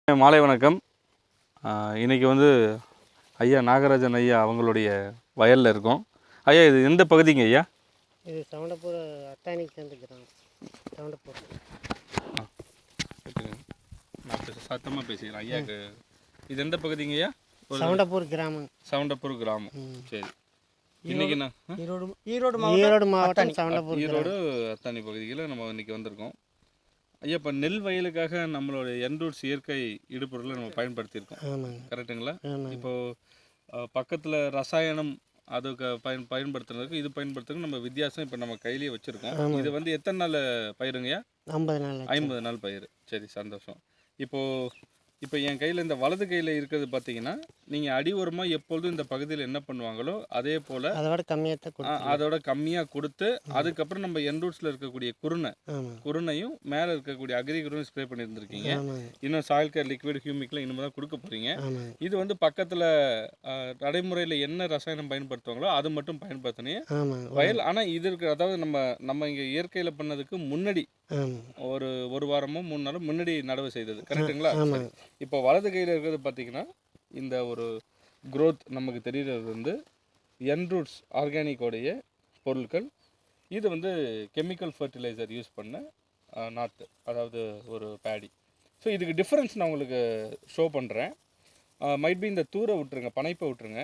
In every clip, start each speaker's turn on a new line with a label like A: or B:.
A: மாலை வணக்கம். இன்றைக்கி வந்து ஐயா நாகராஜன் ஐயா அவங்களுடைய வயலில் இருக்கோம். ஐயா இது எந்த பகுதிங்க ஐயா?
B: இது சவுண்டப்பூர் அத்தானிக்கு சேர்ந்துக்கிறோம். சவுண்டப்பூர்
A: சத்தமாக பேசிக்கிறேன் ஐயாவுக்கு. இது எந்த பகுதிங்க ஐயா?
B: சவுண்டப்பூர் கிராமம்.
A: சவுண்டப்பூர் கிராமம். சரி, இன்னைக்கு நான்
B: ஈரோடு மாவட்டம் சவுண்டப்பூர்,
A: ஈரோடு அத்தானி பகுதியில் நம்ம இன்றைக்கி வந்திருக்கோம். ஐயா, இப்போ நெல் வயலுக்காக நம்மளோட என்ரூட்ஸ் இயற்கை இடுபொருளை நம்ம பயன்படுத்தியிருக்கோம், கரெக்டுங்களா? இப்போது பக்கத்தில் ரசாயனம் அதுக்கு பயன்படுத்துறதுக்கு இது பயன்படுத்துறதுக்கு நம்ம வித்தியாசம் இப்போ நம்ம கையிலேயே வச்சுருக்கோம். இது வந்து எத்தனை நாள் பயிருங்கய்யா? 50 நாள் பயிர். சரி, சந்தோஷம். இப்போ என் கையில் இந்த வலது கையில் இருக்கிறது பார்த்தீங்கன்னா, நீங்கள் அடி உரமாக எப்பொழுதும் இந்த பகுதியில் என்ன பண்ணுவாங்களோ அதே போல் அதோட கம்மியாக கொடுத்து அதுக்கப்புறம் நம்ம என்ரூட்ஸில் இருக்கக்கூடிய குருணையும் மேலே இருக்கக்கூடிய அக்ரி குருணையும் ஸ்ப்ரே பண்ணியிருந்துருக்கீங்க. இன்னும் சாயில் கேர் லிக்விட் ஹியூமிக்லாம் இன்னும் தான் கொடுக்க போகிறீங்க. இது வந்து பக்கத்தில் நடைமுறையில் என்ன ரசாயனம் பயன்படுத்துவாங்களோ அது மட்டும் பயன்படுத்தினே வயல். ஆனால் இது இருக்கிற அதாவது நம்ம இங்கே இயற்கையில் பண்ணதுக்கு முன்னாடி ஒரு வாரமோ 3 நாளும் முன்னாடி நடவு செய்தது, கரெக்டுங்களா? இப்போ வலது கையில் இருக்கிறது பார்த்தீங்கன்னா, இந்த ஒரு க்ரோத் நமக்கு தெரிகிறது வந்து என்ரூட்ஸ் ஆர்கானிக்கோடைய பொருட்கள். இது வந்து கெமிக்கல் ஃபர்டிலைசர் யூஸ் பண்ண நாற்று, அதாவது ஒரு பேடி. ஸோ இதுக்கு டிஃப்ரென்ஸ் நான் உங்களுக்கு ஷோ பண்ணுறேன். மைட் பி இந்த தூரை விட்டுருங்க, பனைப்பை விட்டுருங்க.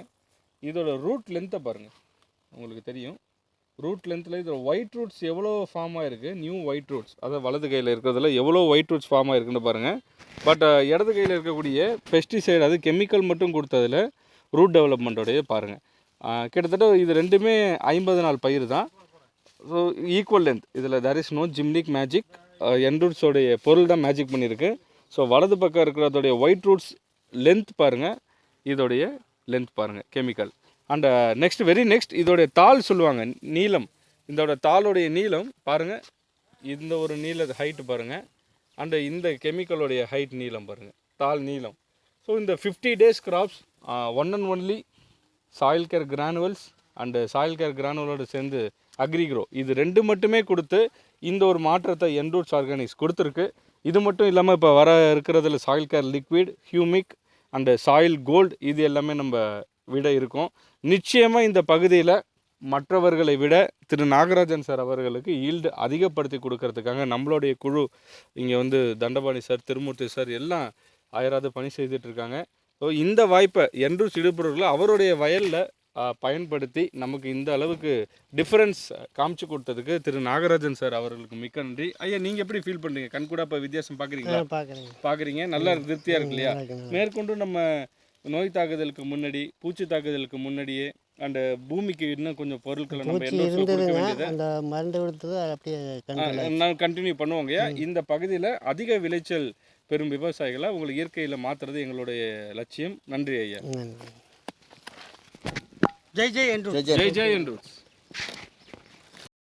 A: இதோட ரூட் லென்த்தை பாருங்கள், உங்களுக்கு தெரியும். ரூட் லென்த்தில் இதோட ஒயிட் ரூட்ஸ் எவ்வளோ ஃபார்ம் ஆகிருக்கு, நியூ ஒயிட் ரூட்ஸ். அதாவது வலது கையில் இருக்கிறதுல எவ்வளோ ஒயிட் ரூட்ஸ் ஃபார்ம் ஆகிருக்குன்னு பாருங்கள். பட் இடது கையில் இருக்கக்கூடிய பெஸ்டிசைடு, அது கெமிக்கல் மட்டும் கொடுத்ததில் ரூட் டெவலப்மெண்ட்டோடைய பாருங்கள். கிட்டத்தட்ட இது ரெண்டுமே 50 நாள் பயிர் தான். So equal length. இதில் there is no gymnemic magic. என்ரூட்ஸோடைய பொருள் தான் மேஜிக் பண்ணியிருக்கு. ஸோ வலது பக்கம் இருக்கிறதோடைய ஒயிட் ரூட்ஸ் லென்த் பாருங்கள், இதோடைய லென்த் பாருங்கள், கெமிக்கல். அண்ட் வெரி நெக்ஸ்ட் இதோடைய தாள் சொல்லுவாங்க, நீளம். இதோட தாளுடைய நீளம் பாருங்கள், இந்த ஒரு நீள ஹைட்டு பாருங்கள். அண்டு இந்த கெமிக்கலோடைய ஹைட் நீளம் பாருங்கள், தாள் நீளம். ஸோ இந்த 50 days crops one and only soil care granules and soil care கிரானுவலோடு சேர்ந்து அக்ரிக்ரோ, இது ரெண்டு மட்டுமே கொடுத்து இந்த ஒரு மாற்றத்தை என்ரூட்ஸ் ஆர்கானிக்ஸ் கொடுத்துருக்கு. இது மட்டும் இல்லாமல் இப்போ வர இருக்கிறதுல soil care liquid, humic and soil gold, இது எல்லாமே நம்ம விட இருக்கும். நிச்சயமாக இந்த பகுதியில் மற்றவர்களை விட திரு நாகராஜன் சார் அவர்களுக்கு ஈல்டு அதிகப்படுத்தி கொடுக்கறதுக்காக நம்மளுடைய குழு இங்கே வந்து தண்டபாணி சார், திருமூர்த்தி சார் எல்லாம் அயராது பணி செய்துட்ருக்காங்க. ஸோ இந்த வாய்ப்பை என்ரூட்ஸ் இடுபொருள்களை அவருடைய வயலில் பயன்படுத்தி நமக்கு இந்த அளவுக்கு டிஃப்ரென்ஸ் காமிச்சு கொடுத்ததுக்கு திரு நாகராஜன் சார் அவர்களுக்கு மிக்க நன்றி. ஐயா, நீங்கள் எப்படி ஃபீல் பண்ணுறீங்க? கண்கூட இப்போ வித்தியாசம் பார்க்குறீங்க, நல்லா திருப்தியாக இருக்கு இல்லையா? மேற்கொண்டு நம்ம நோய் தாக்குதலுக்கு முன்னாடி, பூச்சி தாக்குதலுக்கு முன்னாடியே அண்ட் பூமிக்கு இன்னும் கொஞ்சம் பொருட்களை நம்ம கண்டினியூ பண்ணுவோங்க. இந்த பகுதியில் அதிக விளைச்சல் பெறும் விவசாயிகளை உங்களுக்கு இயற்கையில் மாற்றுறது எங்களுடைய லட்சியம். நன்றி ஐயா.
B: ஜெய் ஜெய் என்ரூட்ஸ்.